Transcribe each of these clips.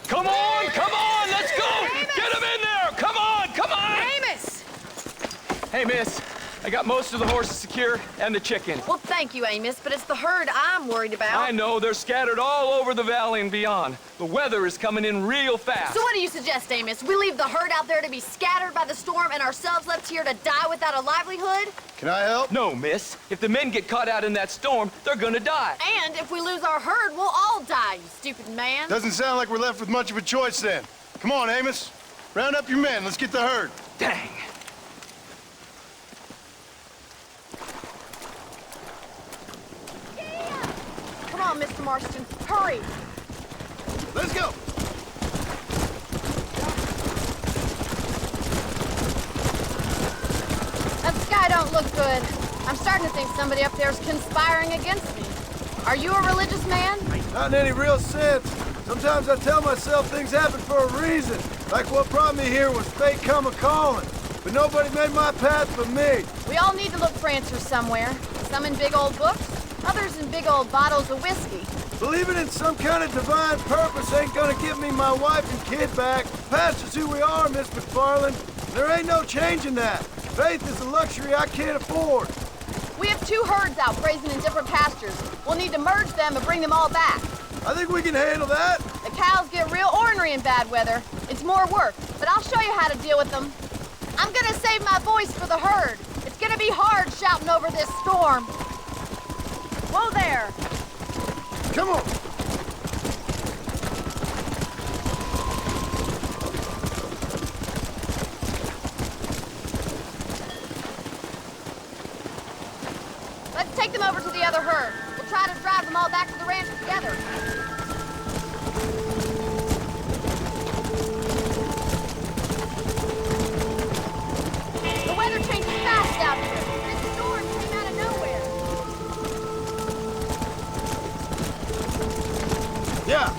Come on, let's go! Amos! Get him in there! Come on, come on! Amos! Hey, miss, I got most of the horses secure and the chickens. Well, thank you, Amos, but it's the herd I'm worried about. I know, they're scattered all over the valley and beyond. The weather is coming in real fast. So what do you suggest, Amos? We leave the herd out there to be scattered by the storm and ourselves left here to die without a livelihood? Can I help? No, miss. If the men get caught out in that storm, they're gonna die. And if we lose our herd, we'll all die, you stupid man. Doesn't sound like we're left with much of a choice then. Come on, Amos. Round up your men. Let's get the herd. Dang. Come on, Mr. Marston, hurry. Let's go. That sky don't look good. I'm starting to think somebody up there's conspiring against me. Are you a religious man? Not in any real sense. Sometimes I tell myself things happen for a reason. Like what brought me here was fate come a-calling. But nobody made my path but me. We all need to look for answers somewhere. Some in big old books, others in big old bottles of whiskey. Believing in some kind of divine purpose ain't gonna give me my wife and kid back. Past is who we are, Miss McFarland. There ain't no changing that. Faith is a luxury I can't afford. We have 2 herds out grazing in different pastures. We'll need to merge them and bring them all back. I think we can handle that. The cows get real ornery in bad weather. It's more work, but I'll show you how to deal with them. I'm gonna save my voice for the herd. It's gonna be hard shouting over this storm. Whoa there! Come on. Let's take them over to the other herd. We'll try to drive them all back to the ranch together. The weather changes fast out here. This storm came out of nowhere. Yeah.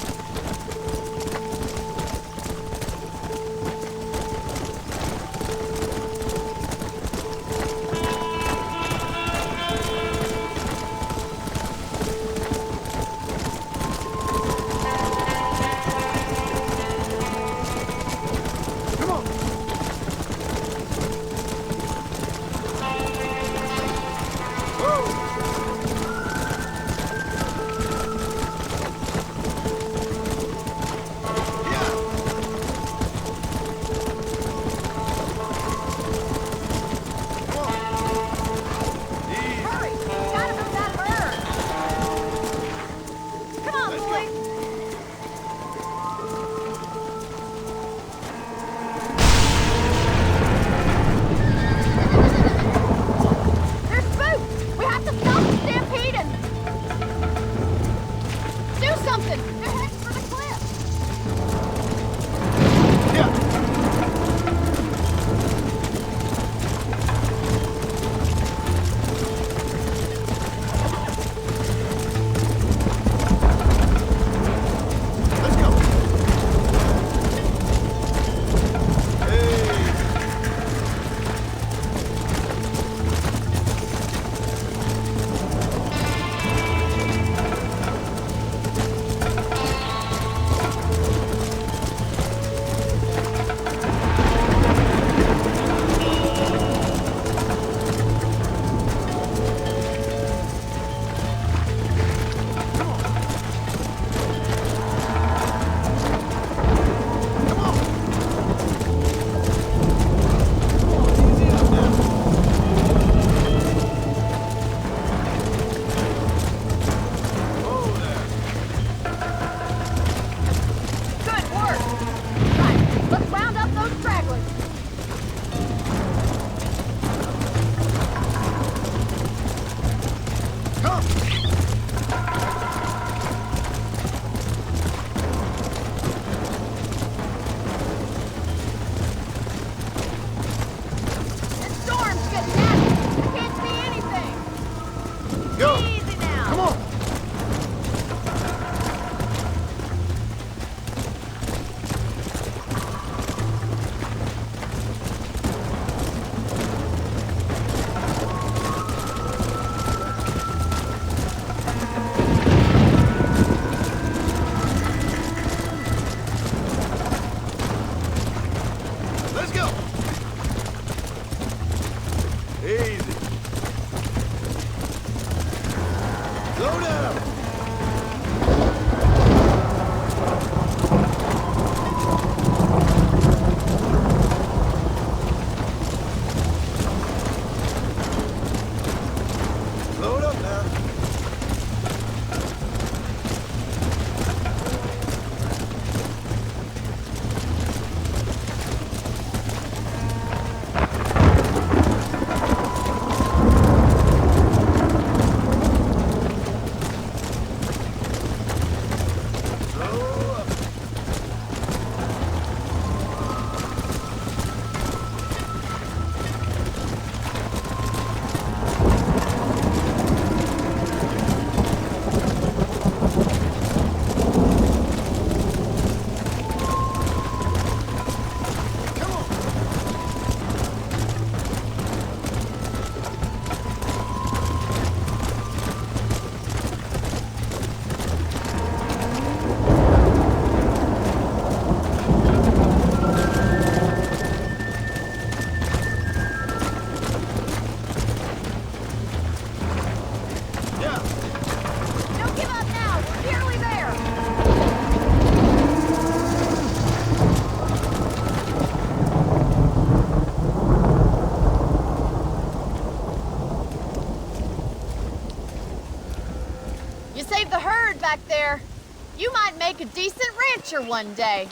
You might make a decent rancher one day.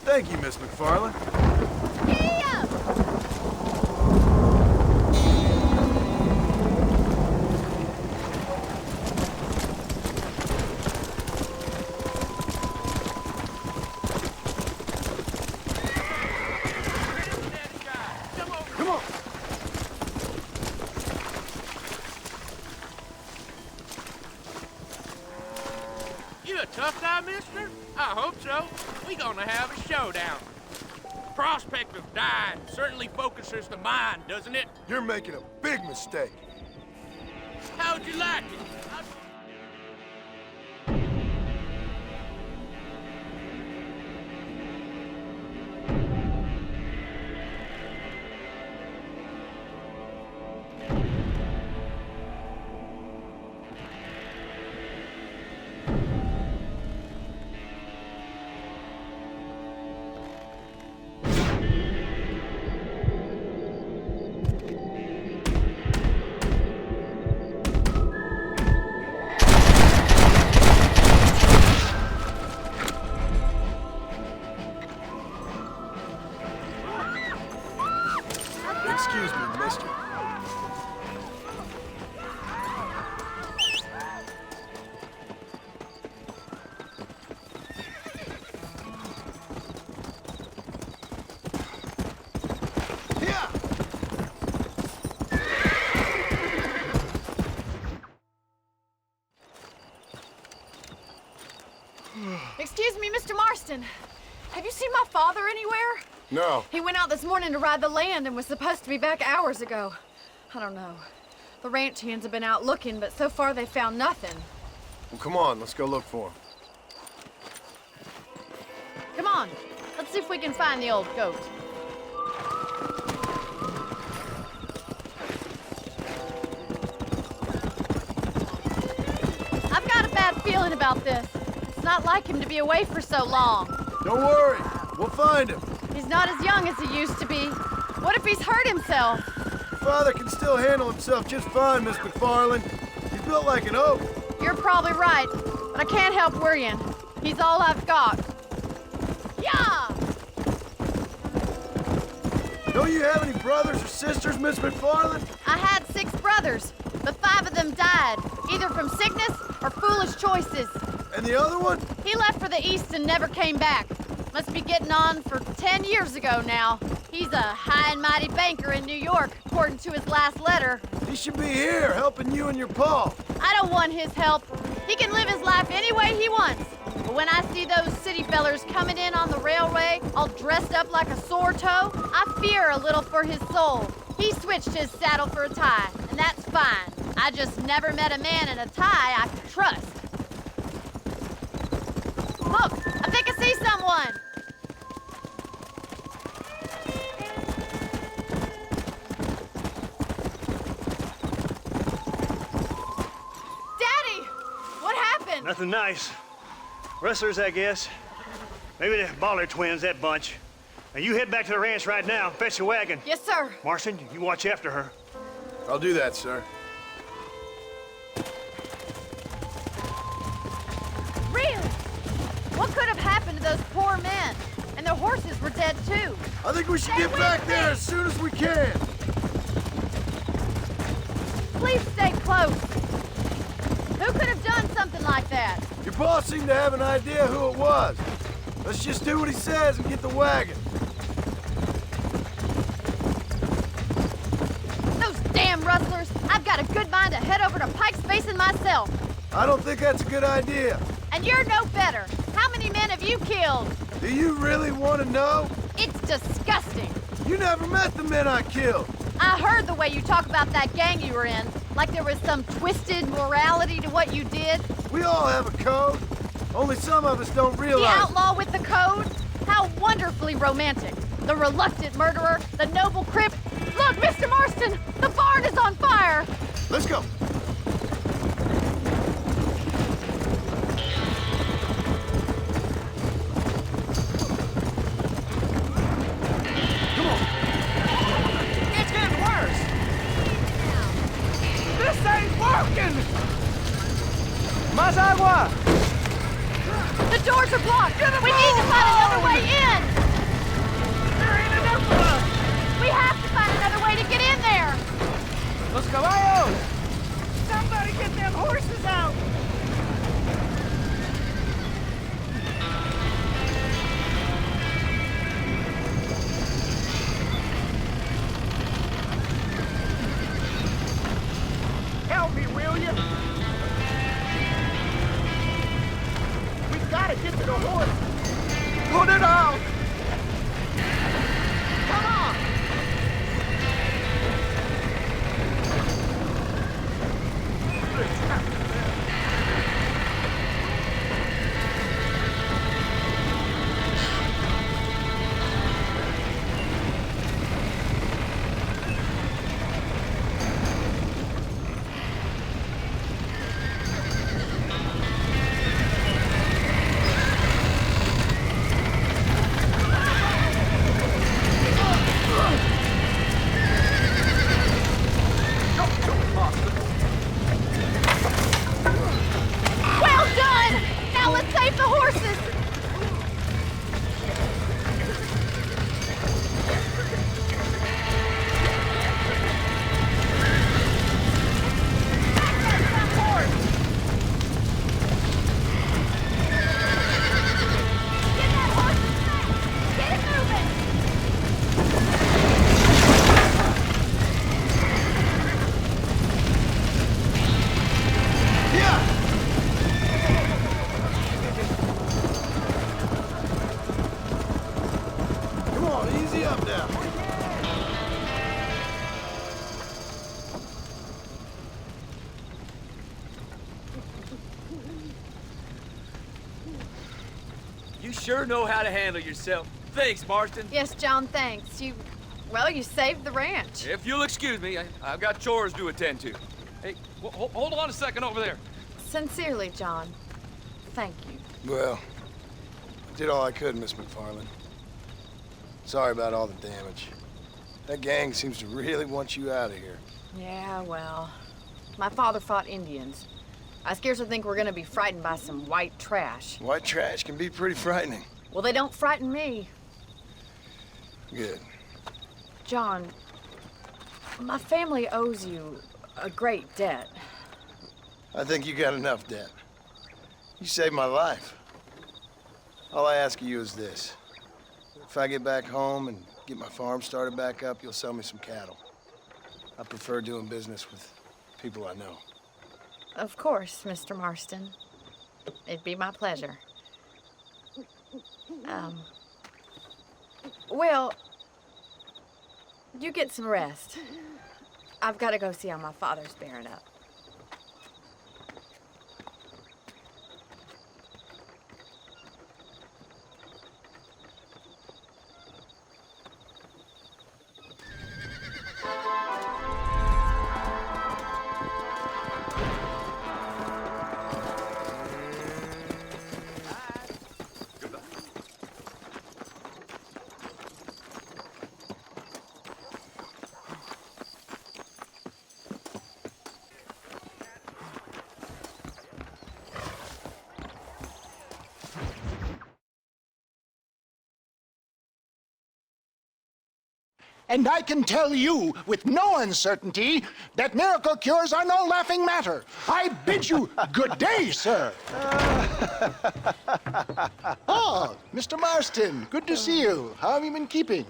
Thank you, Miss McFarland. Yeah! Come on. You a tough guy, mister? I hope so. We gonna have a showdown. Prospect of dying certainly focuses the mind, doesn't it? You're making a big mistake. How'd you like it? Excuse me, mister. Yeah! Excuse me, Mr. Marston. Have you seen my father anywhere? No. He went out this morning to ride the land and was supposed to be back hours ago. I don't know. The ranch hands have been out looking, but so far they found nothing. Well, come on, let's go look for him. Come on, let's see if we can find the old goat. I've got a bad feeling about this. It's not like him to be away for so long. Don't worry. We'll find him. He's not as young as he used to be. What if he's hurt himself? Your father can still handle himself just fine, Miss McFarland. He's built like an oak. You're probably right, but I can't help worrying. He's all I've got. Yeah! Don't you have any brothers or sisters, Miss McFarland? I had 6 brothers, but 5 of them died, either from sickness or foolish choices. And the other one? He left for the east and never came back. Must be getting on for 10 years ago now. He's a high and mighty banker in New York, according to his last letter. He should be here, helping you and your pa. I don't want his help. He can live his life any way he wants. But when I see those city fellers coming in on the railway, all dressed up like a sore toe, I fear a little for his soul. He switched his saddle for a tie, and that's fine. I just never met a man in a tie I could trust. Look, I think I see someone. Daddy, what happened? Nothing nice. Rustlers, I guess. Maybe the Bollard twins, that bunch. Now you head back to the ranch right now and fetch the wagon. Yes, sir. Marston, you watch after her. I'll do that, sir. Really? What could have happened to those poor men? And their horses were dead, too. I think we should Stay get with back me. there as soon as we can. Please stay close. Who could have done something like that? Your boss seemed to have an idea who it was. Let's just do what he says and get the wagon. Those damn rustlers! I've got a good mind to head over to Pike's Basin myself. I don't think that's a good idea. And you're no better. How many men have you killed? Do you really want to know? It's disgusting. You never met the men I killed. I heard the way you talk about that gang you were in, like there was some twisted morality to what you did. We all have a code. Only some of us don't The realize. outlaw with the code? How wonderfully romantic. The reluctant murderer, the noble crip. Look, Mr. Marston, the barn is on fire. Let's go. It's getting worse! This ain't working! Más agua! The Easy up now. You sure know how to handle yourself. Thanks, Marston. Yes, John, thanks. You saved the ranch. If you'll excuse me, I've got chores to attend to. Hey, hold on a second over there. Sincerely, John. Thank you. Well, I did all I could, Miss McFarland. Sorry about all the damage. That gang seems to really want you out of here. Yeah, well, my father fought Indians. I scarcely think we're gonna be frightened by some white trash. White trash can be pretty frightening. Well, they don't frighten me. Good. John, my family owes you a great debt. I think you got enough debt. You saved my life. All I ask of you is this. If I get back home and get my farm started back up, you'll sell me some cattle. I prefer doing business with people I know. Of course, Mr. Marston. It'd be my pleasure. Well, you get some rest. I've got to go see how my father's bearing up. And I can tell you with no uncertainty that miracle cures are no laughing matter. I bid you good day, sir. Oh, Mr. Marston, good to see you. How have you been keeping?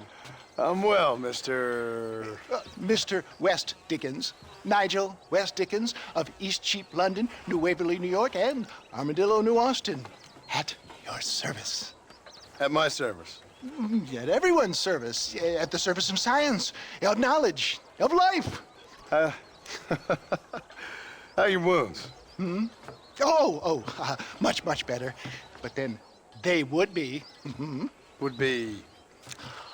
I'm well, Mr. Mr. West Dickens. Nigel West Dickens of East Cheap, London, New Waverly, New York, and Armadillo, New Austin. At your service. At my service. At everyone's service. At the service of science, of knowledge, of life. How are your wounds? Much, much better. But then they would be. Would be...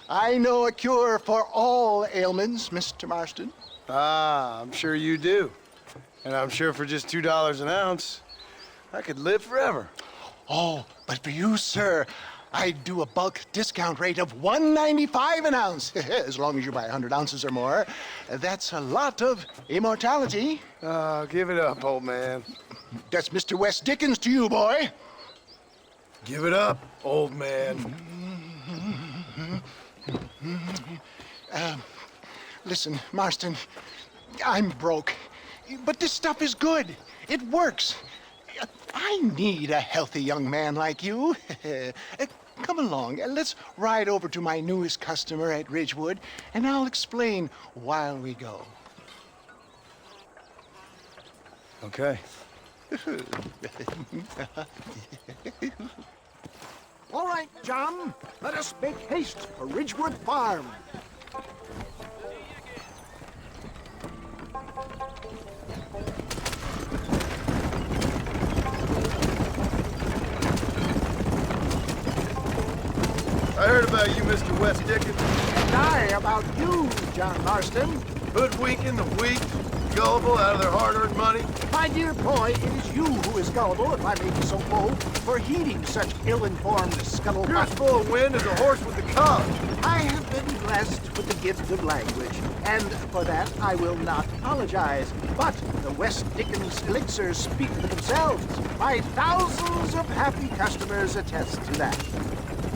I know a cure for all ailments, Mr. Marston. Ah, I'm sure you do. And I'm sure for just $2 an ounce, I could live forever. Oh, but for you, sir, I'd do a bulk discount rate of $1.95 an ounce, as long as you buy 100 ounces or more. That's a lot of immortality. Give it up, old man. That's Mr. West Dickens to you, boy. Give it up, old man. Listen, Marston, I'm broke, but this stuff is good. It works. I need a healthy young man like you. Come along, let's ride over to my newest customer at Ridgewood, and I'll explain while we go. Okay. All right, John, let us make haste for Ridgewood Farm. I heard about you, Mr. West Dickens. And I about you, John Marston. Hoodwinking the weak, gullible out of their hard-earned money. My dear boy, it is you who is gullible, if I may be so bold, for heeding such ill-informed scuttlebutt. You're as full of wind as a horse with the college. I have been blessed with the gift of language, and for that I will not apologize. But the West Dickens elixirs speak for themselves. My thousands of happy customers attest to that.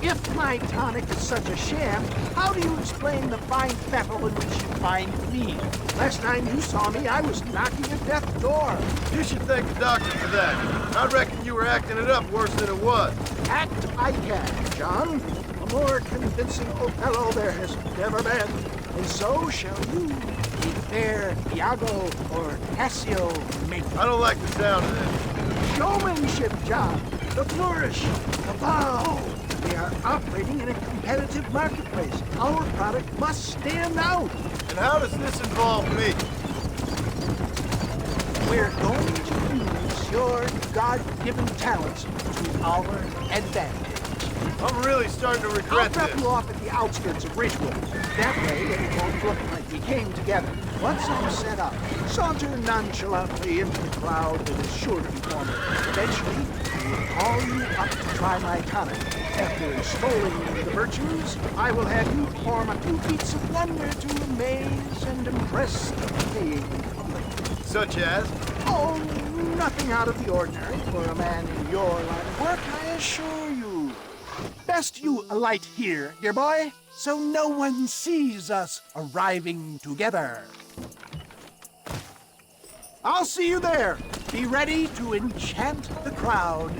If my tonic is such a sham, how do you explain the fine fettle in which you find me? Last time you saw me, I was knocking at death's door. You should thank the doctor for that. I reckon you were acting it up worse than it was. Act I can, John. A more convincing Othello there has never been. And so shall you, be fair Iago or Cassio make. I don't like the sound of this. Showmanship, John. The flourish, the bow, the are operating in a competitive marketplace. Our product must stand out. And how does this involve me? We're going to use your God-given talents to our advantage. I'm really starting to I'll regret drop this. you off at the outskirts of Ridgewood. That way, it won't look like we came together. Once I'm set up, saunter nonchalantly into the crowd that is sure to be forming. Eventually, I will call you up to try my tonic. After extolling the virtues, I will have you perform a few feats of wonder to amaze and impress the paying public. Such as? Oh, nothing out of the ordinary for a man in your line of work, I assure you. Best you alight here, dear boy, so no one sees us arriving together. I'll see you there. Be ready to enchant the crowd.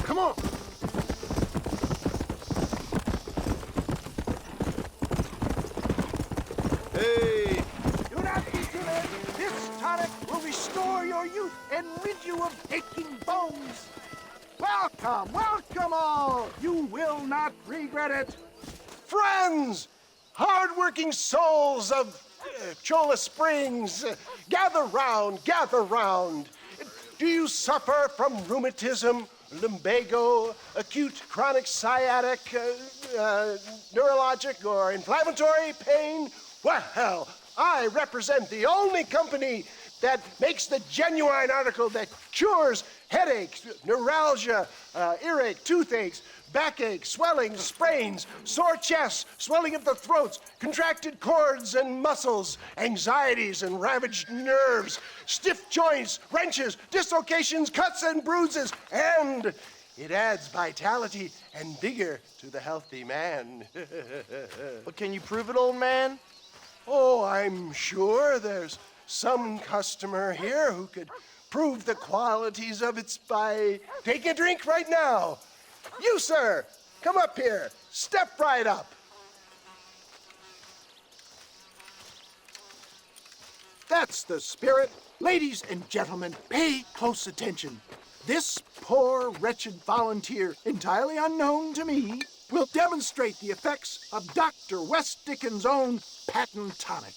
Come on. Hey, Do not be timid. This tonic will restore your youth and rid you of aching bones. Welcome, welcome all. You will not regret it. Friends, hard-working souls of Cholla Springs, gather round, gather round. Do you suffer from rheumatism, lumbago, acute chronic sciatic, neurologic, or inflammatory pain? Well, I represent the only company that makes the genuine article that cures headaches, neuralgia, earache, toothaches, backache, swelling, sprains, sore chests, swelling of the throats, contracted cords and muscles, anxieties and ravaged nerves, stiff joints, wrenches, dislocations, cuts and bruises, and it adds vitality and vigor to the healthy man. But can you prove it, old man? Oh, I'm sure there's some customer here who could prove the qualities of it by taking a drink right now. You, sir, come up here. Step right up. That's the spirit. Ladies and gentlemen, pay close attention. This poor, wretched volunteer, entirely unknown to me, will demonstrate the effects of Dr. West Dickens' own patent tonic.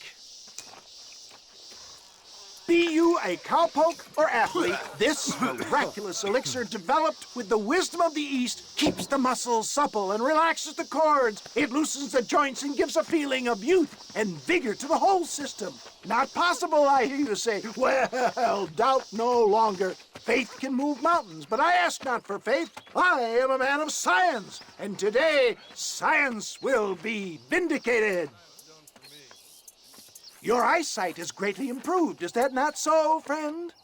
Be you a cowpoke or athlete, this miraculous elixir developed with the wisdom of the East keeps the muscles supple and relaxes the cords. It loosens the joints and gives a feeling of youth and vigor to the whole system. Not possible, I hear you say. Well, doubt no longer. Faith can move mountains, but I ask not for faith. I am a man of science, and today science will be vindicated. Your eyesight is greatly improved. Is that not so, friend?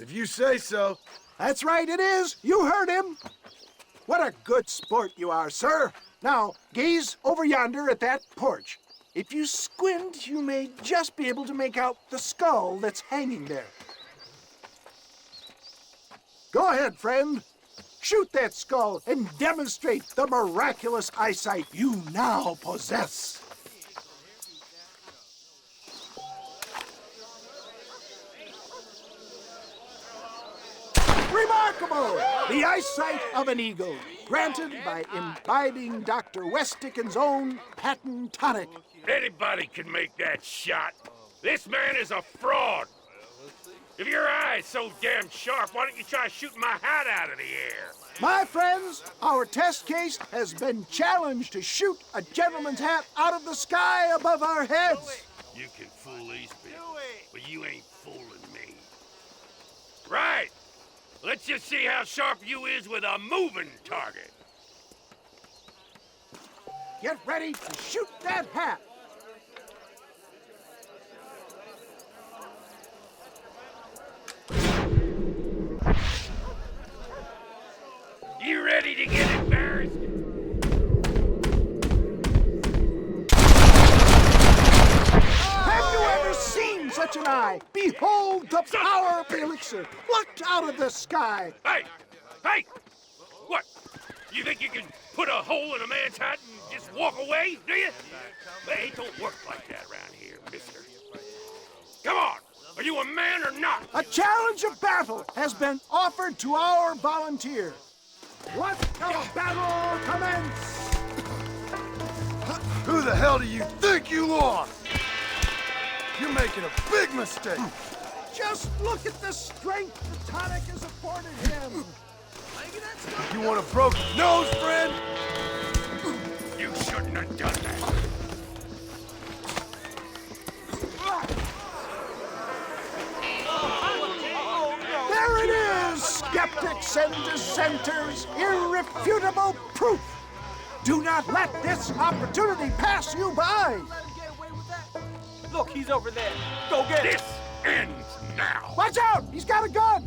if you say so. That's right, it is. You heard him. What a good sport you are, sir. Now, gaze over yonder at that porch. If you squint, you may just be able to make out the skull that's hanging there. Go ahead, friend. Shoot that skull and demonstrate the miraculous eyesight you now possess. Remarkable! The eyesight of an eagle, granted by imbibing Dr. West Dickens' own patent tonic. Anybody can make that shot. This man is a fraud. If your eye's so damn sharp, why don't you try shooting my hat out of the air? My friends, our test case has been challenged to shoot a gentleman's hat out of the sky above our heads. You can fool these people, but you ain't fooling me. Right. Let's just see how sharp you is with a moving target. Get ready to shoot that hat. You ready to get embarrassed? Have you ever seen such an eye? sky! Behold the power of the elixir plucked out of the sky! Hey! Hey! What? You think you can put a hole in a man's hat and just walk away, do you? Well, it don't work like that around here, mister. Come on! Are you a man or not? A challenge of battle has been offered to our volunteer. Let the battle commence! Who the hell do you think you are? You're making a big mistake. Just look at the strength the tonic has afforded him. You want a broken nose, friend? You shouldn't have done that. There it is, skeptics and dissenters, irrefutable proof. Do not let this opportunity pass you by. Look, he's over there. Go get him. This ends now. Watch out, he's got a gun.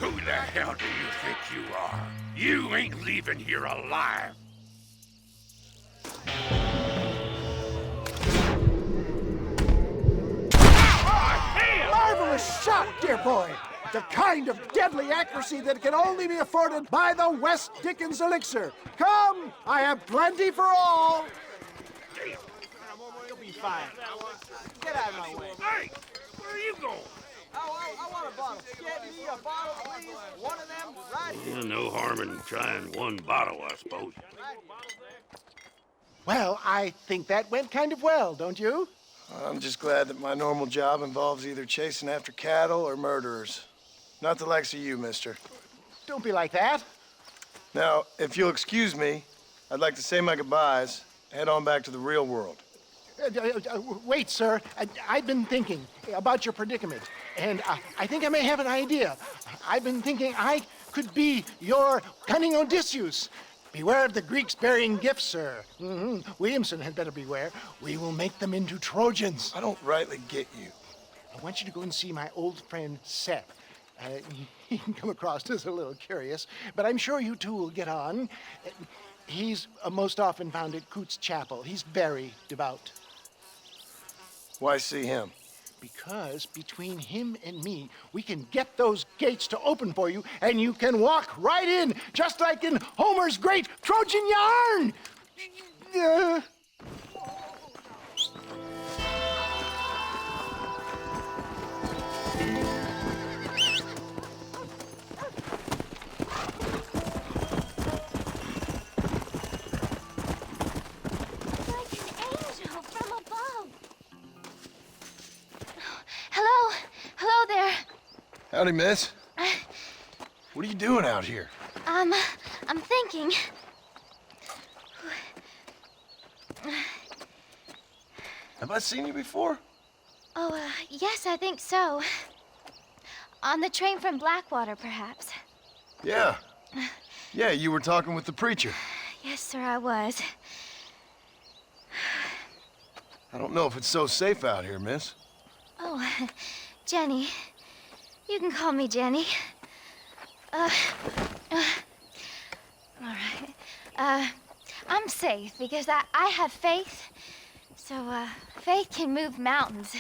Who the hell do you think you are? You ain't leaving here alive. Marvelous shot, dear boy. The kind of deadly accuracy that can only be afforded by the West Dickens elixir. Come, I have plenty for all. You'll be fine. Get out of my way. Hey, where are you going? I want a bottle. Get me a bottle, please. One of them right here. No harm in trying one bottle, I suppose. Well, I think that went kind of well, don't you? I'm just glad that my normal job involves either chasing after cattle or murderers. Not the likes of you, mister. Don't be like that. Now, if you'll excuse me, I'd like to say my goodbyes, head on back to the real world. Wait, sir. I've been thinking about your predicament, and I think I may have an idea. I've been thinking I could be your cunning Odysseus. Beware of the Greeks bearing gifts, sir. Williamson had better beware. We will make them into Trojans. I don't rightly get you. I want you to go and see my old friend Seth. He can come across as a little curious, but I'm sure you two will get on. He's most often found at Coots Chapel. He's very devout. Why see him? Because between him and me, we can get those gates to open for you, and you can walk right in, just like in Homer's great Trojan yarn! Hello there. Howdy, miss. What are you doing out here? I'm thinking. Have I seen you before? Oh, yes, I think so. On the train from Blackwater, perhaps. Yeah. Yeah, you were talking with the preacher. Yes, sir, I was. I don't know if it's so safe out here, miss. Oh, Jenny. You can call me Jenny. All right. I'm safe because I have faith. So, faith can move mountains.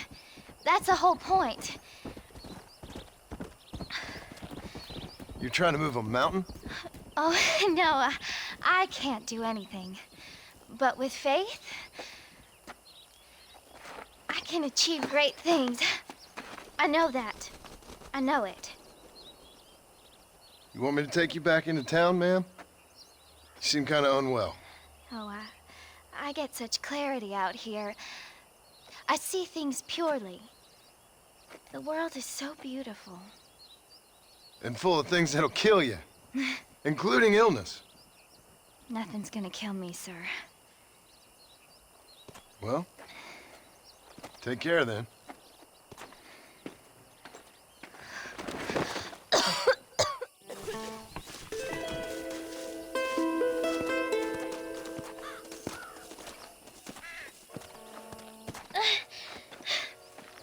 That's the whole point. You're trying to move a mountain? Oh, no, I can't do anything. But with faith, I can achieve great things. I know that. I know it. You want me to take you back into town, ma'am? You seem kind of unwell. Oh, I get such clarity out here. I see things purely. The world is so beautiful. And full of things that'll kill you. Including illness. Nothing's gonna kill me, sir. Well, take care then.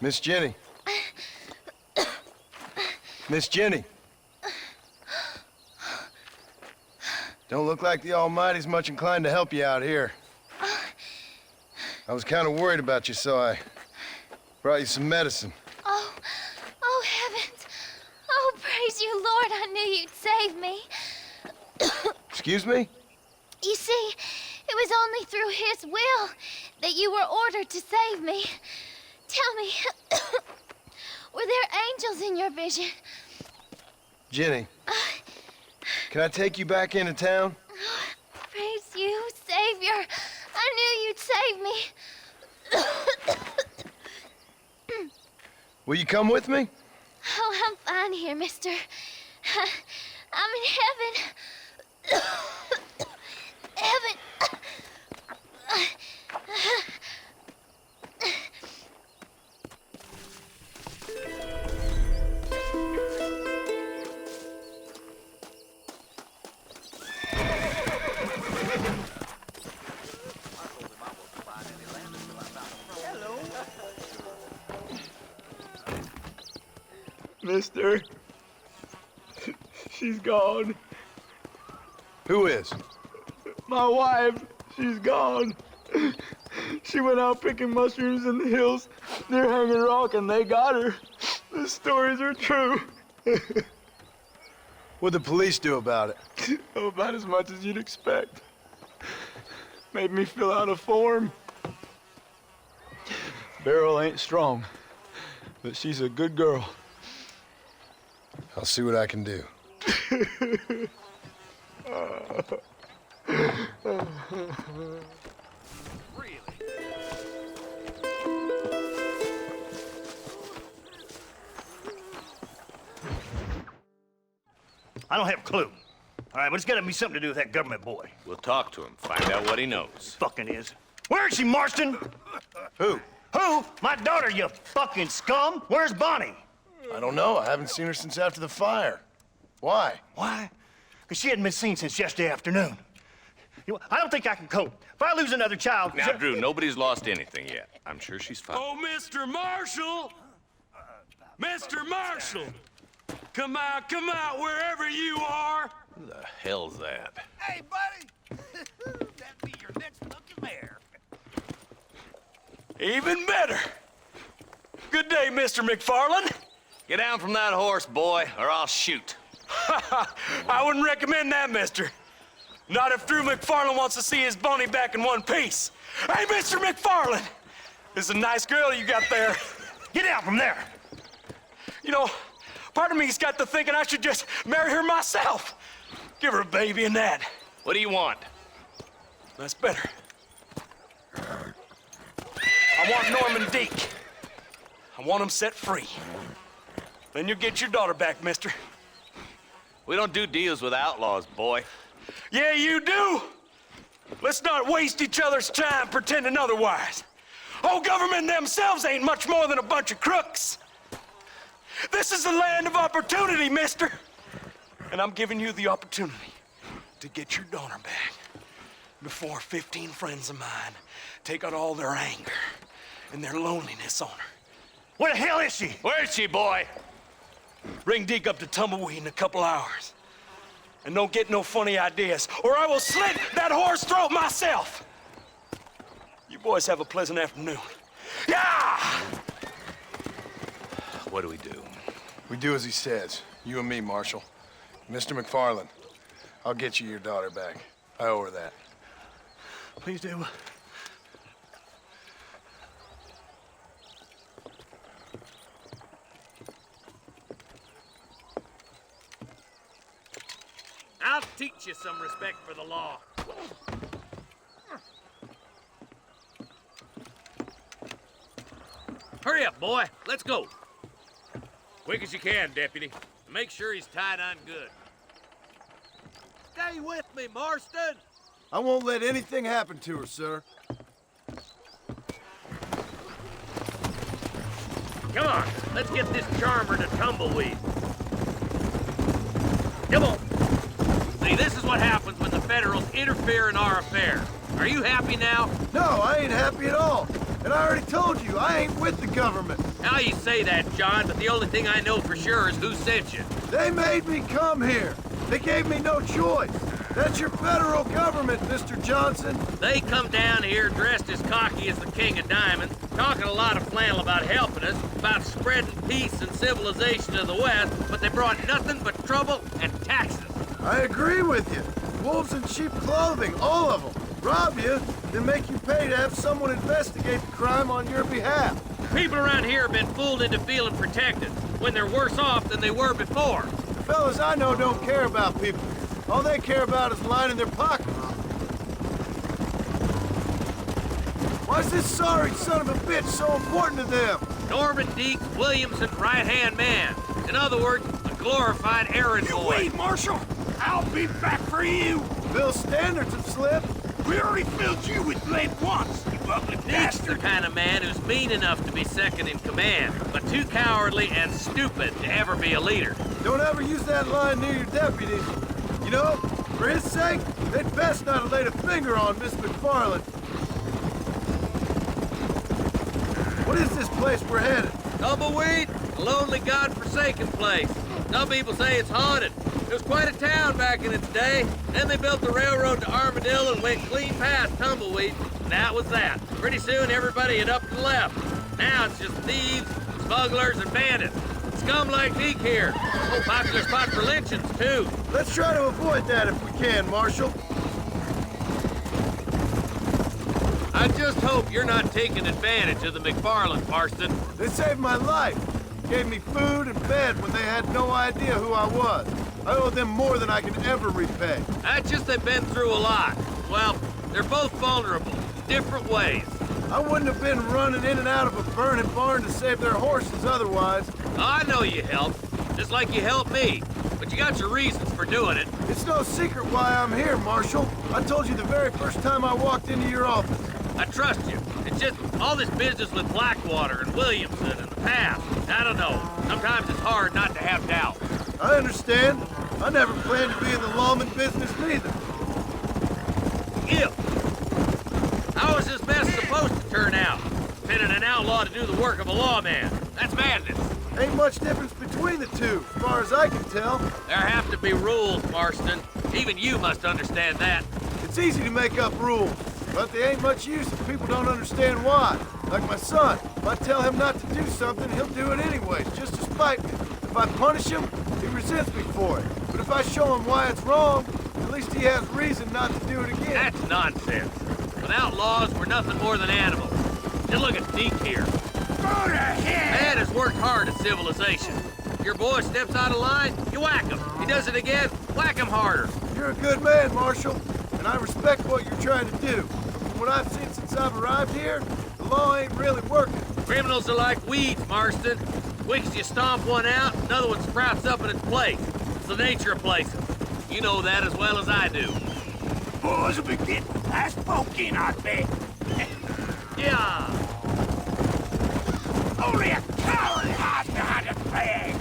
Miss Jenny. Miss Jenny. Don't look like the Almighty's much inclined to help you out here. I was kind of worried about you, so I brought you some medicine. Oh, I knew you'd save me. Excuse me? You see, it was only through his will that you were ordered to save me. Tell me, were there angels in your vision? Jenny, can I take you back into town? Praise you, Savior. I knew you'd save me. Will you come with me? Oh, I'm fine here, mister. I'm in heaven. Heaven. Mister, she's gone. Who is? My wife, she's gone. She went out picking mushrooms in the hills near Hanging Rock, and they got her. The stories are true. What'd the police do about it? Oh, about as much as you'd expect. Made me fill out a form. Beryl ain't strong, but she's a good girl. I'll see what I can do. I don't have a clue. All right, but it's got to be something to do with that government boy. We'll talk to him, find out what he knows. Fucking is. Where is she, Marston? Who? Who? My daughter, you fucking scum. Where's Bonnie? I don't know. I haven't seen her since after the fire. Why? Why? Because she hadn't been seen since yesterday afternoon. You know, I don't think I can cope. If I lose another child... Now, Drew, nobody's lost anything yet. I'm sure she's fine. Oh, Mr. Marshall! Mr. Marshall! Come out, wherever you are! Who the hell's that? Hey, buddy! That'd be your next lucky mare. Even better! Good day, Mr. McFarland. Get down from that horse, boy, or I'll shoot. I wouldn't recommend that, mister. Not if Drew McFarland wants to see his Bonnie back in one piece. Hey, Mr. McFarland! This is a nice girl you got there. Get out from there! You know, part of me's got to thinking I should just marry her myself. Give her a baby and that. What do you want? That's better. I want Norman Deek. I want him set free. Then you'll get your daughter back, mister. We don't do deals with outlaws, boy. Yeah, you do. Let's not waste each other's time pretending otherwise. Oh, government themselves ain't much more than a bunch of crooks. This is the land of opportunity, mister. And I'm giving you the opportunity to get your daughter back before 15 friends of mine take out all their anger and their loneliness on her. Where the hell is she? Where is she, boy? Bring Deke up to Tumbleweed in a couple hours. And don't get no funny ideas, or I will slit that whore's throat myself. You boys have a pleasant afternoon. Yeah! What do we do? We do as he says. You and me, Marshal. Mr. McFarland, I'll get you your daughter back. I owe her that. Please do. I'll teach you some respect for the law. Hurry up, boy. Let's go. Quick as you can, deputy. Make sure he's tied on good. Stay with me, Marston. I won't let anything happen to her, sir. Come on, let's get this charmer to Tumbleweed. Come on. See, this is what happens when the Federals interfere in our affair. Are you happy now? No, I ain't happy at all. And I already told you, I ain't with the government. Now you say that, John, but the only thing I know for sure is who sent you. They made me come here. They gave me no choice. That's your federal government, Mr. Johnson. They come down here dressed as cocky as the King of Diamonds, talking a lot of flannel about helping us, about spreading peace and civilization to the West, but they brought nothing but trouble and taxes. I agree with you. Wolves in sheep clothing, all of them. Rob you, then make you pay to have someone investigate the crime on your behalf. People around here have been fooled into feeling protected, when they're worse off than they were before. The fellas I know don't care about people. All they care about is lining their pockets. Why's this sorry son of a bitch so important to them? Norman Deeks Williamson's right-hand man. In other words, a glorified errand boy. Wait, Marshal! I'll be back for you! Bill's standards have slipped. We already filled you with lead once, you ugly Deeks bastard! the kind of man who's mean enough to be second in command, but too cowardly and stupid to ever be a leader. Don't ever use that line near your deputies. You know, for his sake, they'd best not have laid a finger on Miss McFarland. What is this place we're headed? Tumbleweed, a lonely, godforsaken place. Some people say it's haunted. It was quite a town back in its day. Then they built the railroad to Armadillo and went clean past Tumbleweed, and that was that. Pretty soon, everybody had up and left. Now it's just thieves, smugglers, and bandits. Scum like Deke here. Oh, popular spot for lynchings, too. Let's try to avoid that if we can, Marshal. I just hope you're not taking advantage of the McFarland, Marston. They saved my life. Gave me food and bed when they had no idea who I was. I owe them more than I can ever repay. That's just they've been through a lot. Well, they're both vulnerable, different ways. I wouldn't have been running in and out of a burning barn to save their horses otherwise. I know you helped, just like you helped me. But you got your reasons for doing it. It's no secret why I'm here, Marshal. I told you the very first time I walked into your office. I trust you. It's just all this business with Blackwater and Williamson and the past. I don't know. Sometimes it's hard not to have doubt. I understand. I never planned to be in the lawman business neither. Gil, how is this mess supposed to turn out? Pinning an outlaw to do the work of a lawman. That's madness. Ain't much difference between the two, as far as I can tell. There have to be rules, Marston. Even you must understand that. It's easy to make up rules, but they ain't much use if people don't understand why. Like my son. If I tell him not to do something, he'll do it anyways, just to spite me. If I punish him, he resents me for it. But if I show him why it's wrong, at least he has reason not to do it again. That's nonsense. But outlaws were nothing more than animals. Just look at Deke here. Go to hell! Man has worked hard at civilization. Your boy steps out of line, you whack him. He does it again, whack him harder. You're a good man, Marshal, and I respect what you're trying to do. From what I've seen since I've arrived here, the law ain't really working. Criminals are like weeds, Marston. Quick as you stomp one out, another one sprouts up in its place. It's the nature of places. You know that as well as I do. Boys will be getting fast poking, I bet. Yeah. Only a coward hides behind a badge.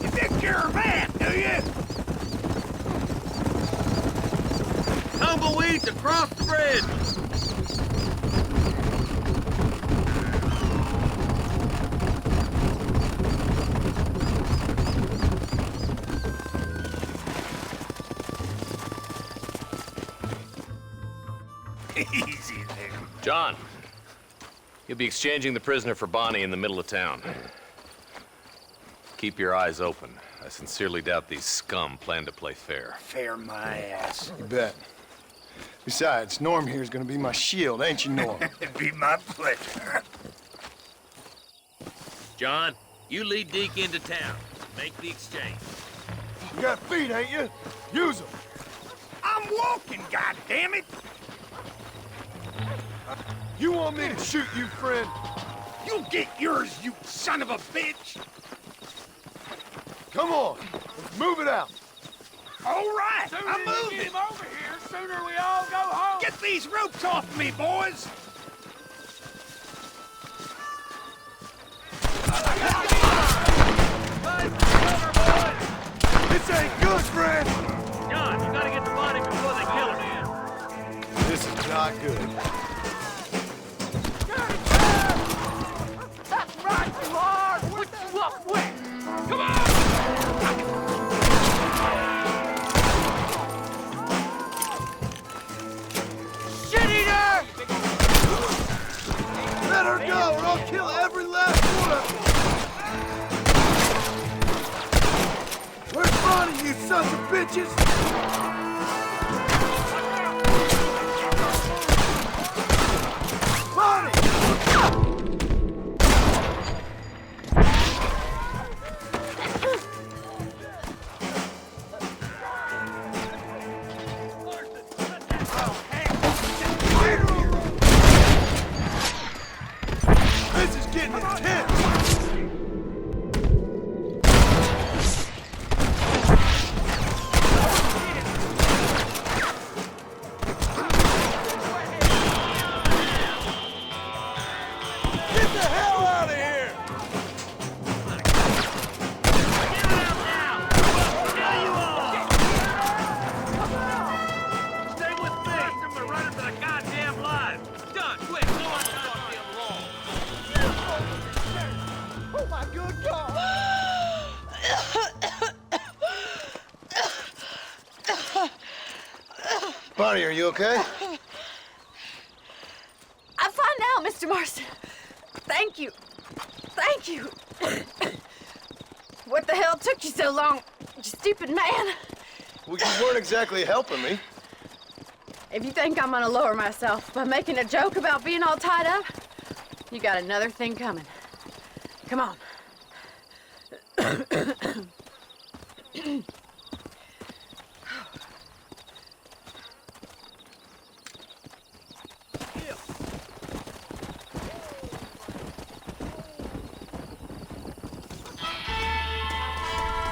You think you're a man, do you? Tumbleweeds across the bridge. Easy there. John, you'll be exchanging the prisoner for Bonnie in the middle of town. Keep your eyes open. I sincerely doubt these scum plan to play fair. Fair my ass. You bet. Besides, Norm here's gonna be my shield, ain't you, Norm? It'd be my pleasure. John, you lead Deke into town. Make the exchange. You got feet, ain't you? Use them. I'm walking, goddammit! You want me to shoot you, friend? You get yours, you son of a bitch! Come on, let's move it out. All right, Sooner I'm you moving. get him over here, sooner we all go home. Get these ropes off me, boys! This ain't good, friend. John, you gotta get to Bonnie before they kill her. This is not good. That's right, Lord! What the fuck? sons of bitches! Bonnie! This is getting intense! Get the hell out of here! Stay with me! We're running for the goddamn lives! Done! Quick! No one goddamn long! Oh my good God! Bonnie, are you okay? I'm fine now, Mr. Marston. Thank you. Thank you. What the hell took you so long, you stupid man? Well, you weren't exactly helping me. If you think I'm gonna lower myself by making a joke about being all tied up, you got another thing coming. Come on.